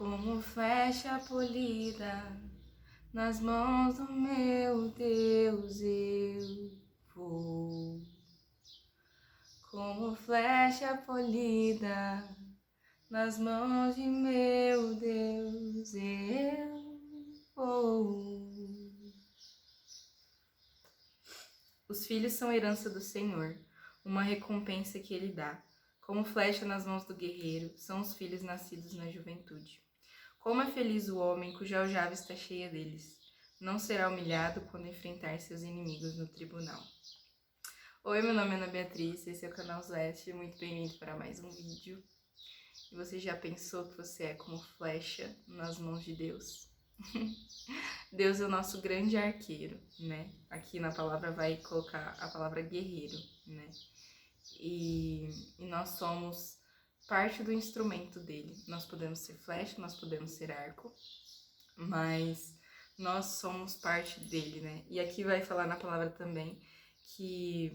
Como flecha polida nas mãos do meu Deus eu vou. Como flecha polida nas mãos de meu Deus eu vou. Os filhos são herança do Senhor, uma recompensa que Ele dá. Como flecha nas mãos do guerreiro, são os filhos nascidos na juventude. Como é feliz o homem cuja aljava está cheia deles. Não será humilhado quando enfrentar seus inimigos no tribunal. Oi, meu nome é Ana Beatriz, esse é o canal Zeste, muito bem-vindo para mais um vídeo. E você já pensou que você é como flecha nas mãos de Deus? Deus é o nosso grande arqueiro, né? Aqui na palavra vai colocar a palavra guerreiro, né? E nós somos parte do instrumento dele. Nós podemos ser flecha, nós podemos ser arco, mas nós somos parte dele, né? E aqui vai falar na palavra também que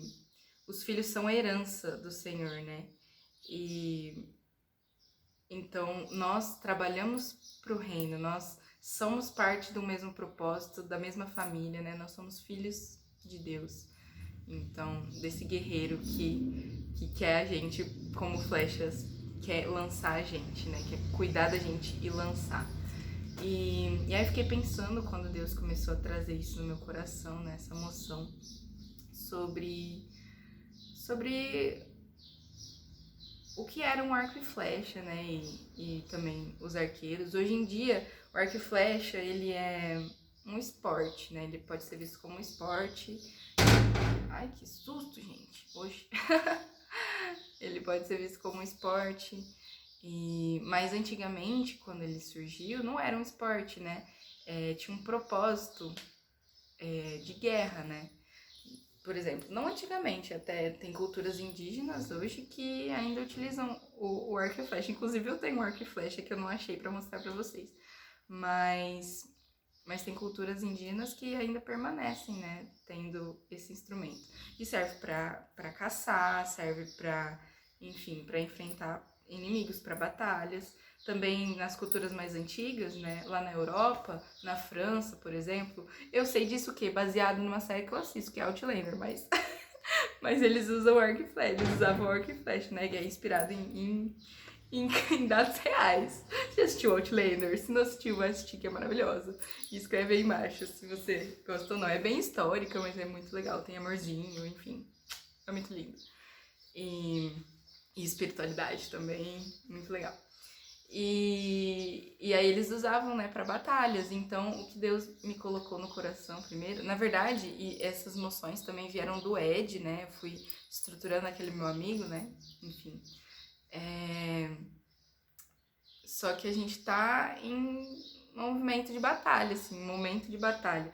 os filhos são a herança do Senhor, né? E então nós trabalhamos para o reino, nós somos parte do mesmo propósito, da mesma família, né? Nós somos filhos de Deus. Então, desse guerreiro que quer a gente como flechas, quer lançar a gente, né? Quer cuidar da gente e lançar. E aí eu fiquei pensando quando Deus começou a trazer isso no meu coração, né? Essa emoção sobre o que era um arco e flecha, né? E também os arqueiros. Hoje em dia, o arco e flecha, ele é um esporte, né? Ele pode ser visto como um esporte. Ai, que susto, gente! Hoje. Ele pode ser visto como um esporte. Mas antigamente, quando ele surgiu, não era um esporte, né? Tinha um propósito de guerra, né? Por exemplo, não antigamente, até tem culturas indígenas hoje que ainda utilizam o arco e flecha. Inclusive eu tenho um arco e flecha que eu não achei pra mostrar pra vocês. Mas tem culturas indígenas que ainda permanecem, né, tendo esse instrumento. E serve pra caçar, serve pra, enfim, pra enfrentar inimigos, pra batalhas. Também nas culturas mais antigas, né, lá na Europa, na França, por exemplo. Eu sei disso que baseado numa série que eu assisto, que é Outlander, mas mas eles usam arco e flecha, eles usavam arco e flecha, né, que é inspirado em dados reais. Já assistiu Outlander? Se não assistiu, vai assistir, que é maravilhosa. E escreve aí embaixo se você gostou ou não. É bem histórica, mas é muito legal. Tem amorzinho, enfim. É muito lindo. E espiritualidade também, muito legal. E aí eles usavam, né, para batalhas. Então, o que Deus me colocou no coração primeiro, na verdade, e essas noções também vieram do Ed, né? Eu fui estruturando aquele meu amigo, né? Enfim. Só que a gente tá em movimento de batalha, assim, momento de batalha.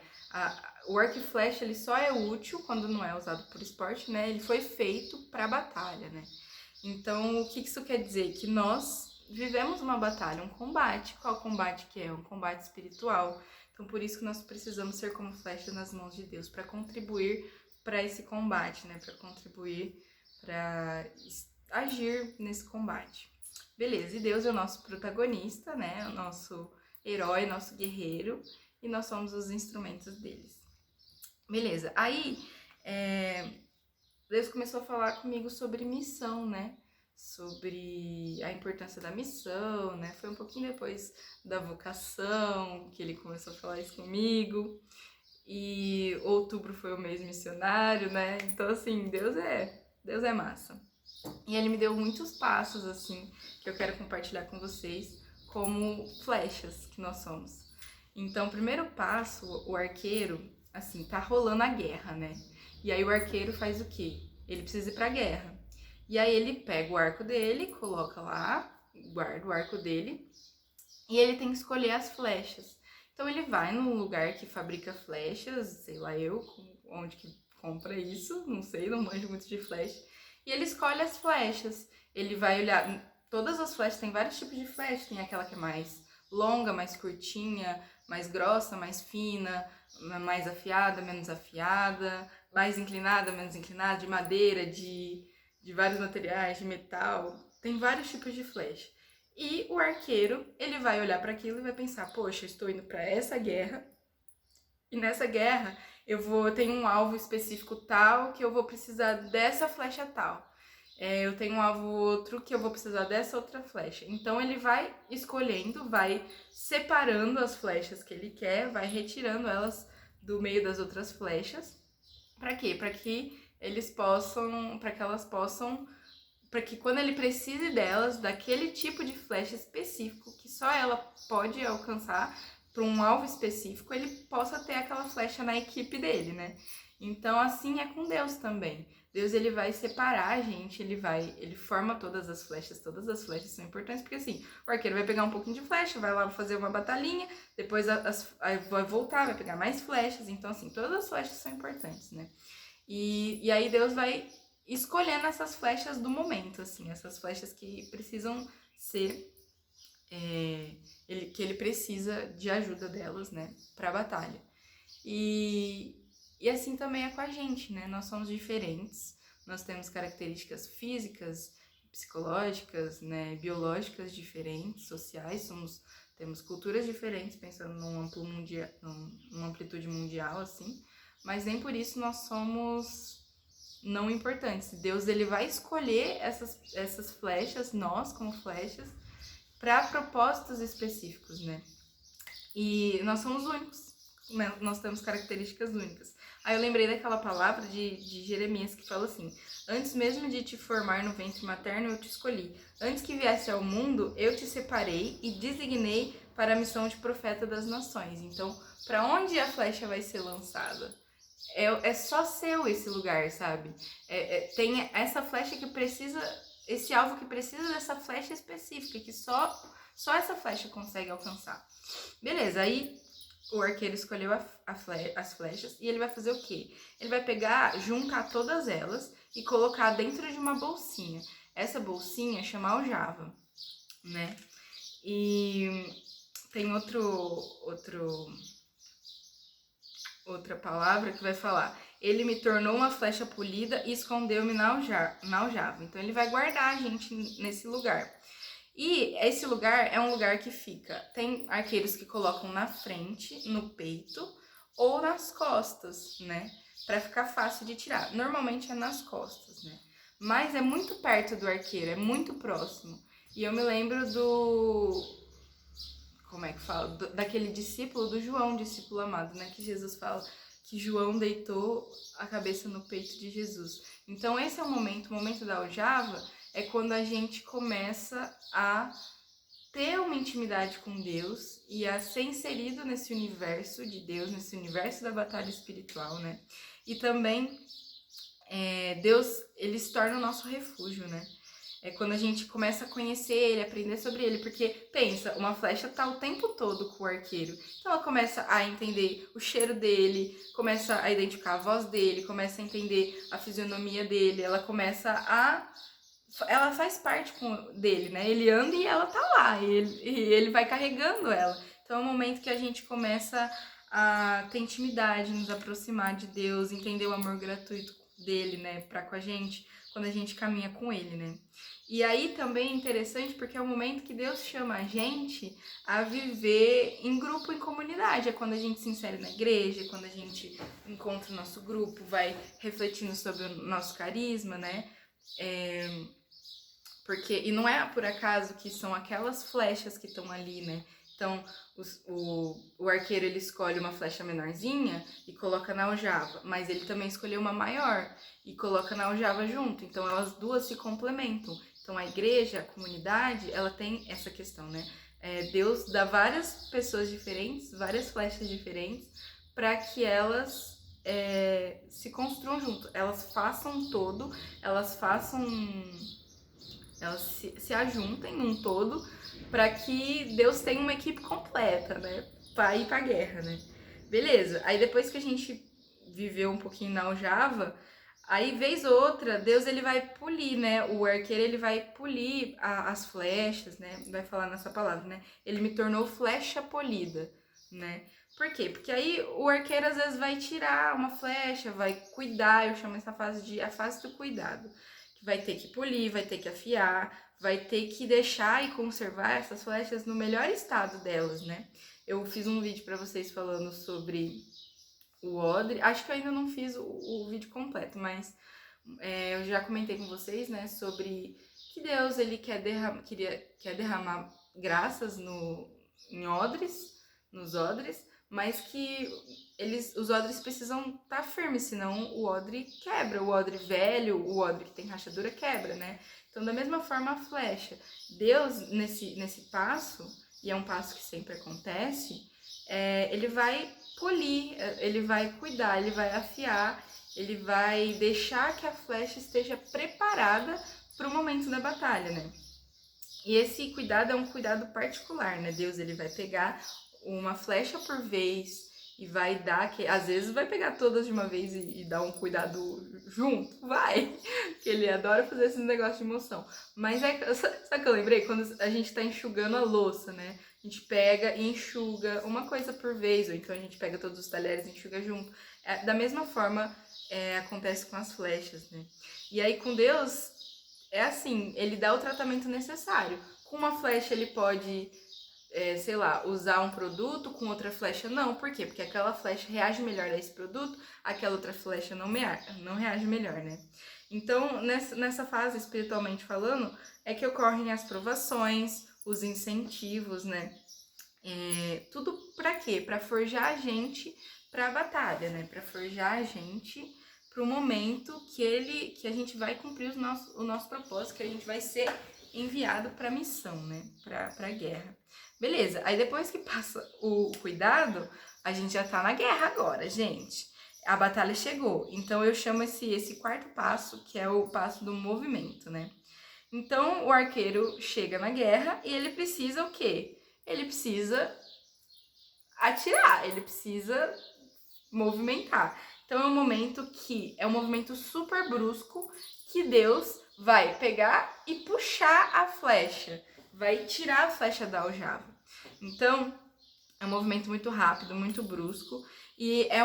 O arco e flecha, ele só é útil quando não é usado por esporte, né? Ele foi feito para batalha, né? Então, o que isso quer dizer? Que nós vivemos uma batalha, um combate. Qual combate que é? Um combate espiritual. Então, por isso que nós precisamos ser como flechas nas mãos de Deus, para contribuir para esse combate, né? Para contribuir, para agir nesse combate. Beleza, e Deus é o nosso protagonista, né? O nosso herói, nosso guerreiro, e nós somos os instrumentos deles. Beleza, aí Deus começou a falar comigo sobre missão, né? Sobre a importância da missão, né? Foi um pouquinho depois da vocação que ele começou a falar isso comigo. E outubro foi o mês missionário, né? Então, assim, Deus é massa. E ele me deu muitos passos, assim, que eu quero compartilhar com vocês, como flechas que nós somos. Então, o primeiro passo, o arqueiro, assim, tá rolando a guerra, né? E aí o arqueiro faz o quê? Ele precisa ir pra guerra. E aí ele pega o arco dele, coloca lá, guarda o arco dele, e ele tem que escolher as flechas. Então ele vai num lugar que fabrica flechas, sei lá eu, onde que compra isso, não sei, não manjo muito de flecha. E ele escolhe as flechas. Ele vai olhar, todas as flechas, tem vários tipos de flecha, tem aquela que é mais longa, mais curtinha, mais grossa, mais fina, mais afiada, menos afiada, mais inclinada, menos inclinada, de madeira, de vários materiais, de metal. Tem vários tipos de flecha. E o arqueiro, ele vai olhar para aquilo e vai pensar, poxa, estou indo para essa guerra, e nessa guerra eu tenho um alvo específico tal que eu vou precisar dessa flecha tal. Eu tenho um alvo outro que eu vou precisar dessa outra flecha. Então ele vai escolhendo, vai separando as flechas que ele quer, vai retirando elas do meio das outras flechas. Para quê? Para que eles possam, para que quando ele precise delas, daquele tipo de flecha específico que só ela pode alcançar para um alvo específico, ele possa ter aquela flecha na equipe dele, né? Então assim é com Deus também. Deus ele vai separar a gente, ele forma todas as flechas são importantes, porque assim, o arqueiro vai pegar um pouquinho de flecha, vai lá fazer uma batalhinha, depois vai voltar, vai pegar mais flechas, então assim, todas as flechas são importantes, né? E aí Deus vai escolhendo essas flechas do momento, assim, essas flechas que precisam ser, que ele precisa de ajuda delas, né, pra batalha. E assim também é com a gente, né? Nós somos diferentes, nós temos características físicas, psicológicas, né, biológicas diferentes, sociais, temos culturas diferentes, pensando numa amplitude mundial, assim, mas nem por isso nós somos não importantes. Deus ele vai escolher essas flechas, nós como flechas, para propósitos específicos, né? E nós somos únicos, né? Nós temos características únicas. Aí eu lembrei daquela palavra de Jeremias que fala assim: antes mesmo de te formar no ventre materno, eu te escolhi. Antes que viesse ao mundo, eu te separei e designei para a missão de profeta das nações. Então, para onde a flecha vai ser lançada? É só seu esse lugar, sabe? Tem essa flecha que precisa, esse alvo que precisa dessa flecha específica, que só essa flecha consegue alcançar. Beleza, aí o arqueiro escolheu as flechas e ele vai fazer o quê? Ele vai pegar, juntar todas elas e colocar dentro de uma bolsinha. Essa bolsinha chama aljava, né? E tem outra palavra que vai falar: ele me tornou uma flecha polida e escondeu-me na aljava. Então ele vai guardar a gente nesse lugar. E esse lugar é um lugar que fica, tem arqueiros que colocam na frente, no peito ou nas costas, né? Pra ficar fácil de tirar. Normalmente é nas costas, né? Mas é muito perto do arqueiro, é muito próximo. E eu me lembro como é que fala? Daquele discípulo do João, discípulo amado, né? Que Jesus fala que João deitou a cabeça no peito de Jesus. Então esse é o momento da aljava é quando a gente começa a ter uma intimidade com Deus e a ser inserido nesse universo de Deus, nesse universo da batalha espiritual, né? E também Deus, ele se torna o nosso refúgio, né? É quando a gente começa a conhecer ele, aprender sobre ele, porque pensa, uma flecha tá o tempo todo com o arqueiro. Então ela começa a entender o cheiro dele, começa a identificar a voz dele, começa a entender a fisionomia dele, ela faz parte dele, né? Ele anda e ela tá lá, e ele vai carregando ela. Então é um momento que a gente começa a ter intimidade, nos aproximar de Deus, entender o amor gratuito dele, né, pra com a gente, quando a gente caminha com ele, né? E aí também é interessante porque é o momento que Deus chama a gente a viver em grupo, em comunidade. É quando a gente se insere na igreja, é quando a gente encontra o nosso grupo, vai refletindo sobre o nosso carisma, né? E não é por acaso que são aquelas flechas que estão ali, né? Então, o arqueiro ele escolhe uma flecha menorzinha e coloca na aljava, mas ele também escolheu uma maior e coloca na aljava junto. Então, elas duas se complementam. Então, a igreja, a comunidade, ela tem essa questão, né? Deus dá várias pessoas diferentes, várias flechas diferentes, para que elas se construam junto. Elas façam todo, elas se ajuntem num todo para que Deus tenha uma equipe completa, né? Pra ir pra guerra, né? Beleza. Aí depois que a gente viveu um pouquinho na aljava, aí vez ou outra, Deus ele vai polir, né? O arqueiro ele vai polir as flechas, né? Vai falar nessa palavra, né? Ele me tornou flecha polida, né? Por quê? Porque aí o arqueiro às vezes vai tirar uma flecha, vai cuidar, eu chamo essa fase de a fase do cuidado. Vai ter que polir, vai ter que afiar, vai ter que deixar e conservar essas flechas no melhor estado delas, né? Eu fiz um vídeo para vocês falando sobre o odre. Acho que eu ainda não fiz o vídeo completo, mas eu já comentei com vocês, né, sobre que Deus ele quer derramar graças nos odres, mas que os odres precisam estar firmes, senão o odre quebra. O odre velho, o odre que tem rachadura quebra, né? Então, da mesma forma, a flecha. Deus, nesse passo, e é um passo que sempre acontece, ele vai polir, ele vai cuidar, ele vai afiar, ele vai deixar que a flecha esteja preparada para o momento da batalha, né? E esse cuidado é um cuidado particular, né? Deus ele vai pegar uma flecha por vez e vai dar, que às vezes vai pegar todas de uma vez e dar um cuidado junto, vai, que ele adora fazer esse negócio de emoção. Mas sabe o que eu lembrei? Quando a gente tá enxugando a louça, né? A gente pega e enxuga uma coisa por vez, ou então a gente pega todos os talheres e enxuga junto. Da mesma forma, acontece com as flechas, né? E aí com Deus, é assim, ele dá o tratamento necessário. Com uma flecha ele pode, sei lá, usar um produto, com outra flecha não. Por quê? Porque aquela flecha reage melhor a esse produto, aquela outra flecha não reage melhor, né? Então, nessa fase, espiritualmente falando, é que ocorrem as provações, os incentivos, né? Tudo pra quê? Pra forjar a gente pra batalha, né? Pra forjar a gente pro momento que a gente vai cumprir o nosso propósito, que a gente vai ser enviado pra missão, né? Pra guerra. Beleza, aí depois que passa o cuidado, a gente já tá na guerra agora, gente. A batalha chegou. Então eu chamo esse quarto passo, que é o passo do movimento, né? Então o arqueiro chega na guerra e ele precisa o quê? Ele precisa atirar, ele precisa movimentar. Então é um movimento super brusco que Deus vai pegar e puxar a flecha, vai tirar a flecha da aljava. Então é um movimento muito rápido, muito brusco, e é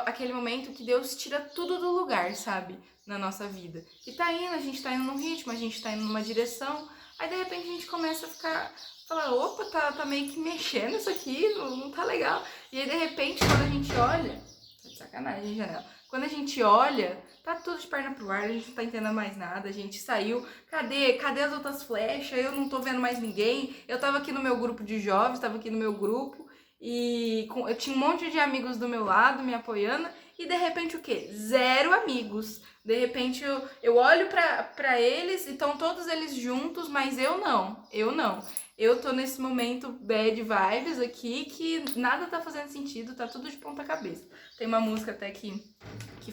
aquele momento que Deus tira tudo do lugar, sabe? Na nossa vida. Que a gente tá indo num ritmo, a gente tá indo numa direção, aí de repente a gente começa a falar, opa, tá meio que mexendo isso aqui, não tá legal. E aí de repente quando a gente olha, tá de sacanagem, janela. Quando a gente olha, tá tudo de perna pro ar, a gente não tá entendendo mais nada, a gente saiu, cadê as outras flechas? Eu não tô vendo mais ninguém. Eu tava aqui no meu grupo de jovens, tava aqui no meu grupo, e eu tinha um monte de amigos do meu lado me apoiando, e de repente o quê? 0 amigos. De repente eu olho pra eles e estão todos eles juntos, mas eu não. Eu tô nesse momento bad vibes aqui, que nada tá fazendo sentido, tá tudo de ponta cabeça. Tem uma música até que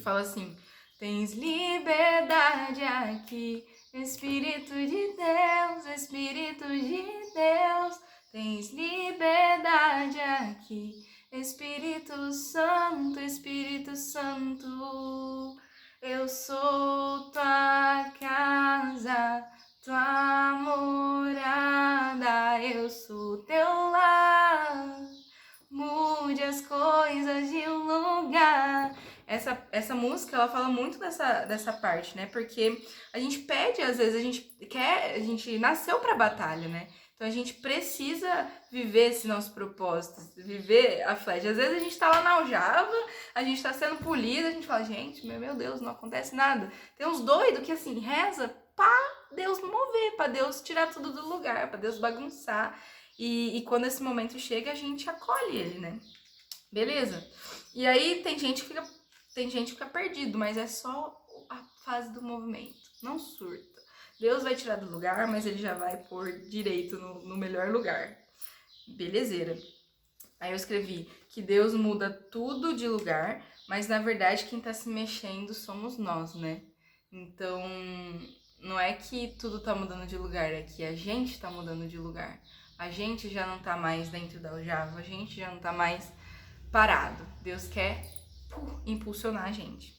fala assim: tens liberdade aqui, Espírito de Deus, Espírito de Deus. Tens liberdade aqui, Espírito Santo, Espírito Santo. Eu sou tua casa, tua morada, eu sou teu lar. Mude as coisas de lugar. Essa música, ela fala muito dessa parte, né? Porque a gente pede, às vezes, a gente nasceu pra batalha, né? Então a gente precisa viver esse nosso propósito, viver a flecha. Às vezes a gente tá lá na aljava, a gente tá sendo polido, a gente fala, gente, meu Deus, não acontece nada. Tem uns doidos que assim, reza pra Deus mover, pra Deus tirar tudo do lugar, pra Deus bagunçar. E quando esse momento chega, a gente acolhe ele, né? Beleza? E aí tem gente que fica perdido, mas é só a fase do movimento. Não surta. Deus vai tirar do lugar, mas ele já vai pôr direito no melhor lugar. Belezeira. Aí eu escrevi que Deus muda tudo de lugar, mas na verdade quem tá se mexendo somos nós, né? Então, não é que tudo tá mudando de lugar, é que a gente tá mudando de lugar. A gente já não tá mais dentro da aljava, a gente já não tá mais parado. Deus quer impulsionar a gente.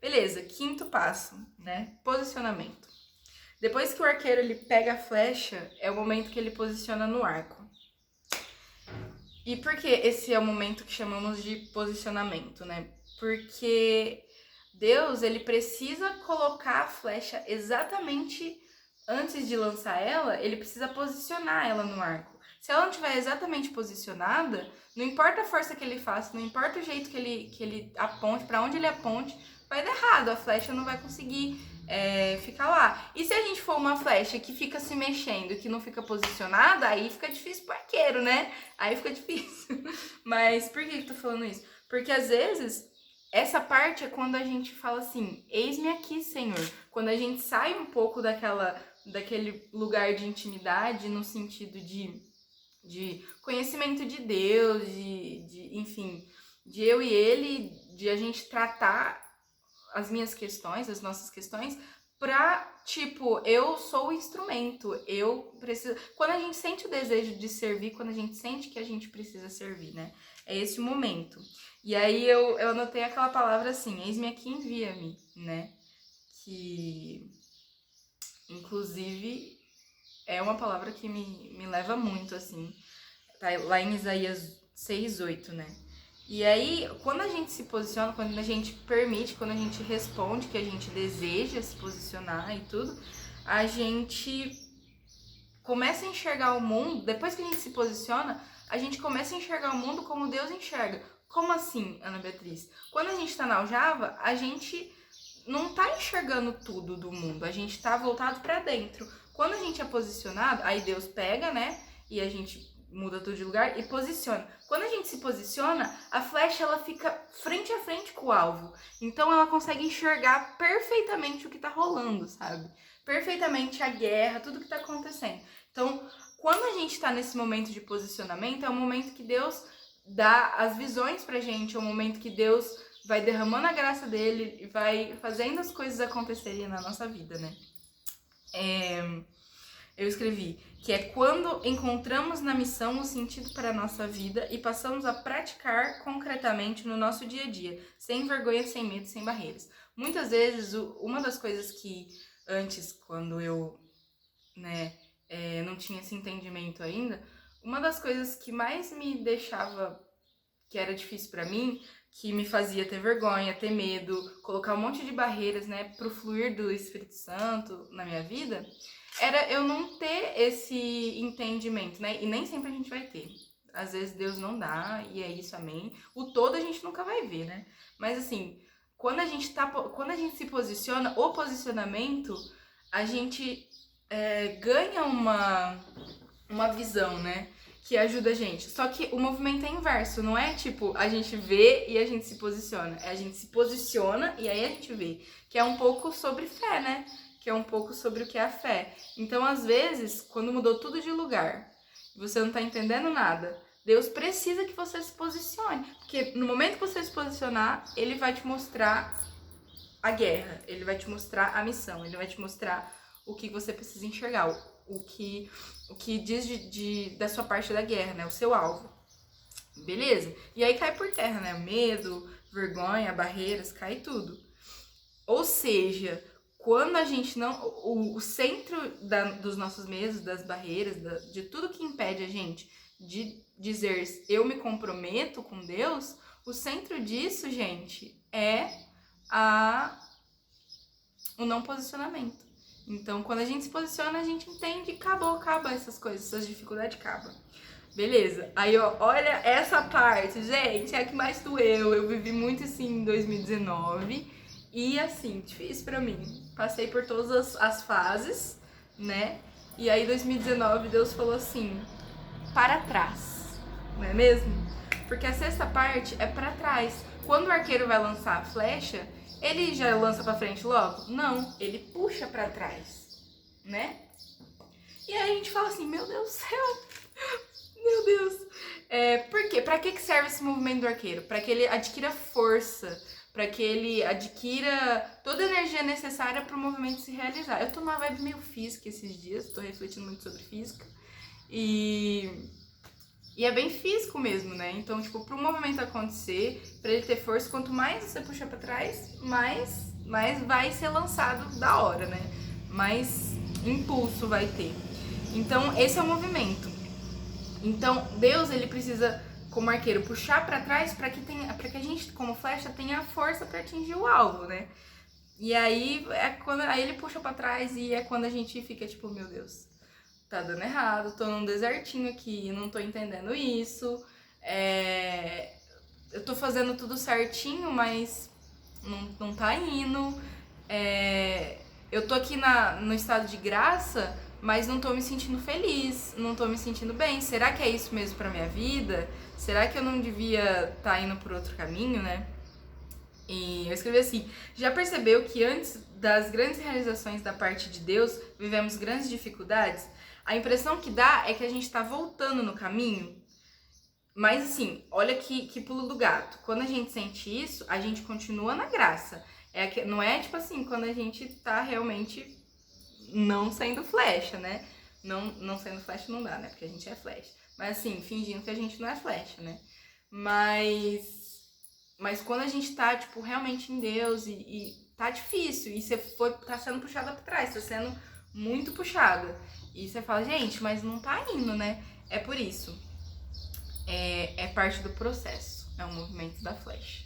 Beleza, quinto passo, né? Posicionamento. Depois que o arqueiro ele pega a flecha, é o momento que ele posiciona no arco. E por que esse é o momento que chamamos de posicionamento, né? Porque Deus, ele precisa colocar a flecha exatamente antes de lançar ela, ele precisa posicionar ela no arco. Se ela não estiver exatamente posicionada, não importa a força que ele faça, não importa o jeito que ele aponte, para onde ele aponte, vai dar errado, a flecha não vai conseguir ficar lá. E se a gente for uma flecha que fica se mexendo, que não fica posicionada, aí fica difícil pro arqueiro, né? Aí fica difícil. Mas por que eu tô falando isso? Porque às vezes essa parte é quando a gente fala assim, eis-me aqui, Senhor. Quando a gente sai um pouco daquele lugar de intimidade, no sentido de conhecimento de Deus, enfim, de eu e ele, de a gente tratar as minhas questões, as nossas questões, pra, tipo, eu sou o instrumento, eu preciso... Quando a gente sente o desejo de servir, quando a gente sente que a gente precisa servir, né? É esse o momento. E aí eu anotei aquela palavra assim, eis-me aqui, envia-me, né? Que, inclusive, é uma palavra que me leva muito, assim. Tá lá em Isaías 6:8, né? E aí, quando a gente se posiciona, quando a gente permite, quando a gente responde que a gente deseja se posicionar e tudo, a gente começa a enxergar o mundo, depois que a gente se posiciona, a gente começa a enxergar o mundo como Deus enxerga. Como assim, Ana Beatriz? Quando a gente tá na aljava, a gente não tá enxergando tudo do mundo, a gente tá voltado para dentro. Quando a gente é posicionado, aí Deus pega, né? E a gente muda tudo de lugar e posiciona. Quando a gente se posiciona, a flecha ela fica frente a frente com o alvo. Então ela consegue enxergar perfeitamente o que tá rolando, sabe? Perfeitamente a guerra, tudo que tá acontecendo. Então, quando a gente tá nesse momento de posicionamento, é o momento que Deus dá as visões pra gente, é o momento que Deus vai derramando a graça dele e vai fazendo as coisas acontecerem na nossa vida, né? Eu escrevi que é quando encontramos na missão o sentido para a nossa vida e passamos a praticar concretamente no nosso dia a dia, sem vergonha, sem medo, sem barreiras. Muitas vezes, uma das coisas que antes, quando eu não tinha esse entendimento ainda, uma das coisas que mais me deixava, que era difícil para mim, que me fazia ter vergonha, ter medo, colocar um monte de barreiras, né, pro fluir do Espírito Santo na minha vida, era eu não ter esse entendimento, né? E nem sempre a gente vai ter. Às vezes Deus não dá, e é isso, amém. O todo a gente nunca vai ver, né? Mas assim, quando a gente se posiciona, o posicionamento, a gente ganha uma visão, né? Que ajuda a gente. Só que o movimento é inverso, não é tipo a gente vê e a gente se posiciona. É a gente se posiciona e aí a gente vê. Que é um pouco sobre fé, né? Que é um pouco sobre o que é a fé. Então, às vezes, quando mudou tudo de lugar, você não tá entendendo nada, Deus precisa que você se posicione. Porque no momento que você se posicionar, Ele vai te mostrar a guerra, Ele vai te mostrar a missão, Ele vai te mostrar o que você precisa enxergar, o que diz da sua parte da guerra, né? O seu alvo. Beleza? E aí cai por terra, né? Medo, vergonha, barreiras, cai tudo. Ou seja, quando a gente não... O centro dos nossos medos, das barreiras, de tudo que impede a gente de dizer eu me comprometo com Deus, o centro disso, gente, é o não posicionamento. Então, quando a gente se posiciona, a gente entende, acaba essas coisas, essas dificuldades acabam. Beleza? Aí, ó, olha essa parte, gente, é a que mais doeu. Eu vivi muito assim em 2019 e assim, difícil pra mim. Passei por todas as fases, né? E aí, 2019, Deus falou assim, para trás, não é mesmo? Porque a sexta parte é para trás. Quando o arqueiro vai lançar a flecha, ele já lança pra frente logo? Não, ele puxa pra trás, né? E aí a gente fala assim, meu Deus do céu, meu Deus. Por quê? Pra que serve esse movimento do arqueiro? Pra que ele adquira força, pra que ele adquira toda a energia necessária pro movimento se realizar. Eu tô numa vibe meio física esses dias, tô refletindo muito sobre física. E é bem físico mesmo, né? Então, tipo, pro movimento acontecer, pra ele ter força, quanto mais você puxa pra trás, mais vai ser lançado da hora, né? Mais impulso vai ter. Então, esse é o movimento. Então, Deus, ele precisa, como arqueiro, puxar pra trás pra que a gente, como flecha, tenha a força pra atingir o alvo, né? E aí aí ele puxa pra trás e é quando a gente fica tipo, meu Deus, tá dando errado, tô num desertinho aqui, não tô entendendo isso. Eu tô fazendo tudo certinho, mas não tá indo. Eu tô aqui no estado de graça, mas não tô me sentindo feliz, não tô me sentindo bem. Será que é isso mesmo pra minha vida? Será que eu não devia estar indo por outro caminho, né? E eu escrevi assim: já percebeu que antes das grandes realizações da parte de Deus, vivemos grandes dificuldades? A impressão que dá é que a gente tá voltando no caminho. Mas assim, olha que pulo do gato. Quando a gente sente isso, a gente continua na graça. Não é tipo assim, quando a gente tá realmente não sendo flecha, né? Não sendo flecha não dá, né? Porque a gente é flecha. Mas assim, fingindo que a gente não é flecha, né? Mas quando a gente tá, tipo, realmente em Deus e tá difícil, e tá sendo puxada pra trás, tá sendo muito puxada. E você fala, gente, mas não tá indo, né? É por isso. É parte do processo. É um movimento da flecha.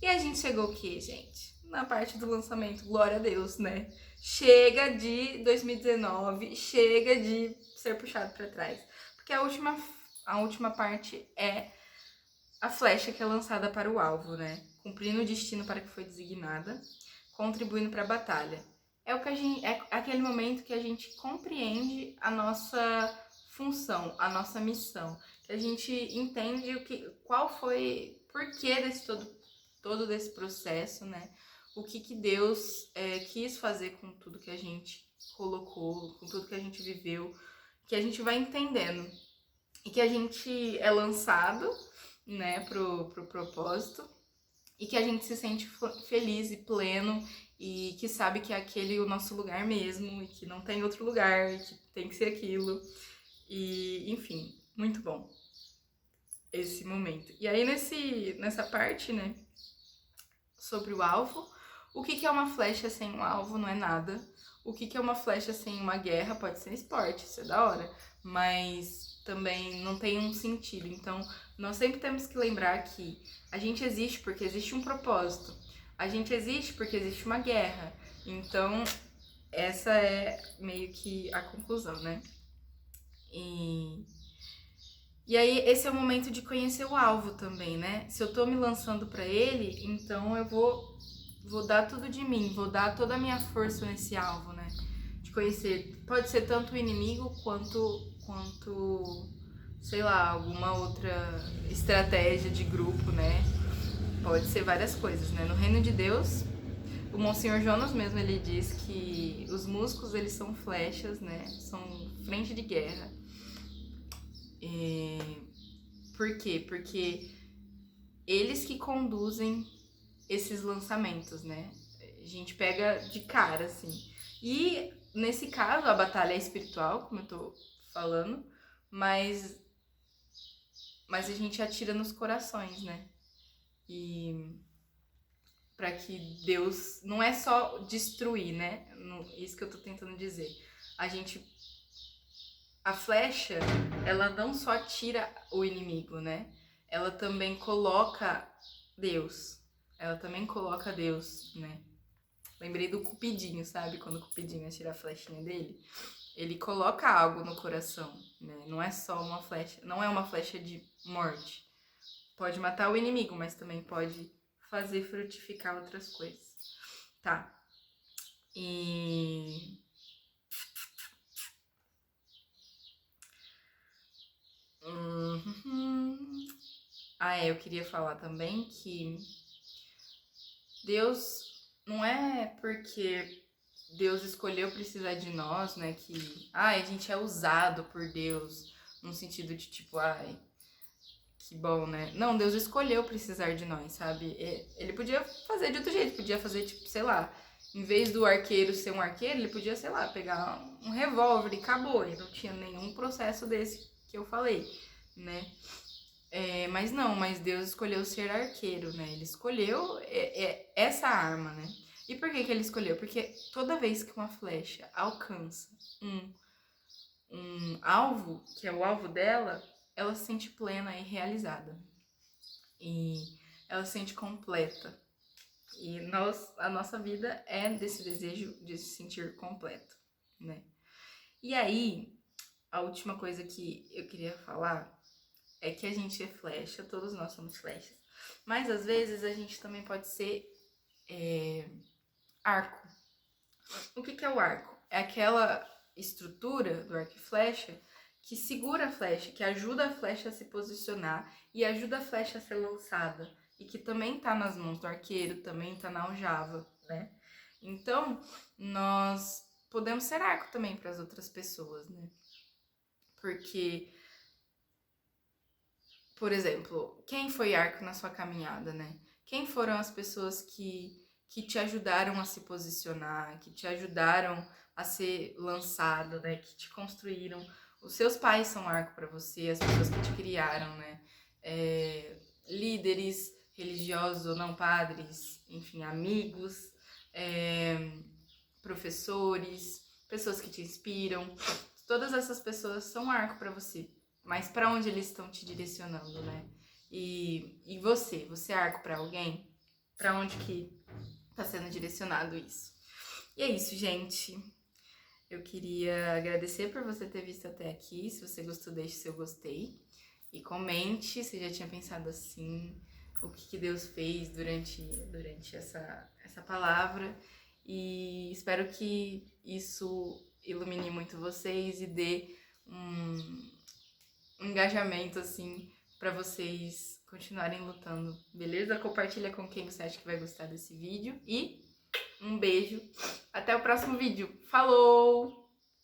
E a gente chegou o quê, gente? Na parte do lançamento, glória a Deus, né? Chega de 2019, chega de ser puxado para trás. Porque a última parte é a flecha que é lançada para o alvo, né? Cumprindo o destino para que foi designada, contribuindo para a batalha. É aquele momento que a gente compreende a nossa função, a nossa missão, que a gente entende qual foi, por que desse todo desse processo, né? O que Deus quis fazer com tudo que a gente colocou, com tudo que a gente viveu, que a gente vai entendendo e que a gente é lançado, né, pro propósito e que a gente se sente feliz e pleno e que sabe que é aquele o nosso lugar mesmo e que não tem outro lugar, e que tem que ser aquilo. E, enfim, muito bom esse momento. E aí nessa parte, né, sobre o alvo, o que é uma flecha sem um alvo? Não é nada. O que é uma flecha sem uma guerra? Pode ser esporte, isso é da hora, mas também não tem um sentido. Então, nós sempre temos que lembrar que a gente existe porque existe um propósito. A gente existe porque existe uma guerra. Então, essa é meio que a conclusão, né? E aí, esse é o momento de conhecer o alvo também, né? Se eu tô me lançando para ele, então eu vou dar tudo de mim, vou dar toda a minha força nesse alvo, né? De conhecer, pode ser tanto o inimigo quanto sei lá, alguma outra estratégia de grupo, né? Pode ser várias coisas, né? No reino de Deus, o Monsenhor Jonas mesmo, ele diz que os músculos, eles são flechas, né? São frente de guerra. Por quê? Porque eles que conduzem esses lançamentos, né? A gente pega de cara, assim. E nesse caso, a batalha é espiritual, como eu tô falando, mas a gente atira nos corações, né? E para que Deus não é só destruir, né? Isso que eu tô tentando dizer. A flecha, ela não só tira o inimigo, né? Ela também coloca Deus. Ela também coloca Deus, né? Lembrei do Cupidinho, sabe? Quando o Cupidinho atira a flechinha dele. Ele coloca algo no coração, né? Não é só uma flecha, não é uma flecha de morte. Pode matar o inimigo, mas também pode fazer frutificar outras coisas. Tá. E eu queria falar também que Deus não é porque Deus escolheu precisar de nós, né? Que a gente é usado por Deus, no sentido de tipo, que bom, né? Não, Deus escolheu precisar de nós, sabe? Ele podia fazer de outro jeito, podia fazer, tipo, sei lá, em vez do arqueiro ser um arqueiro, ele podia, sei lá, pegar um revólver e acabou. E não tinha nenhum processo desse que eu falei, né? Mas Deus escolheu ser arqueiro, né? Ele escolheu essa arma, né? E por que ele escolheu? Porque toda vez que uma flecha alcança um alvo, que é o alvo dela, ela se sente plena e realizada. E ela se sente completa. E a nossa vida é desse desejo de se sentir completo, né? E aí, a última coisa que eu queria falar é que a gente é flecha, todos nós somos flechas, mas às vezes a gente também pode ser arco. O que é o arco? É aquela estrutura do arco e flecha que segura a flecha, que ajuda a flecha a se posicionar e ajuda a flecha a ser lançada. E que também tá nas mãos do arqueiro, também tá na aljava, né? Então, nós podemos ser arco também para as outras pessoas, né? Porque, por exemplo, quem foi arco na sua caminhada, né? Quem foram as pessoas que te ajudaram a se posicionar, que te ajudaram a ser lançado, né? Que te construíram. Os seus pais são arco para você, as pessoas que te criaram, né? Líderes religiosos ou não, padres, enfim, amigos, professores, pessoas que te inspiram. Todas essas pessoas são arco para você. Mas para onde eles estão te direcionando, né? E você é arco para alguém? Para onde que tá sendo direcionado isso? E é isso, gente. Eu queria agradecer por você ter visto até aqui. Se você gostou, deixe seu gostei. E comente se já tinha pensado assim, o que Deus fez durante essa palavra. E espero que isso ilumine muito vocês e dê um engajamento, assim, para vocês continuarem lutando, beleza? Compartilha com quem você acha que vai gostar desse vídeo. E um beijo. Até o próximo vídeo. Falou!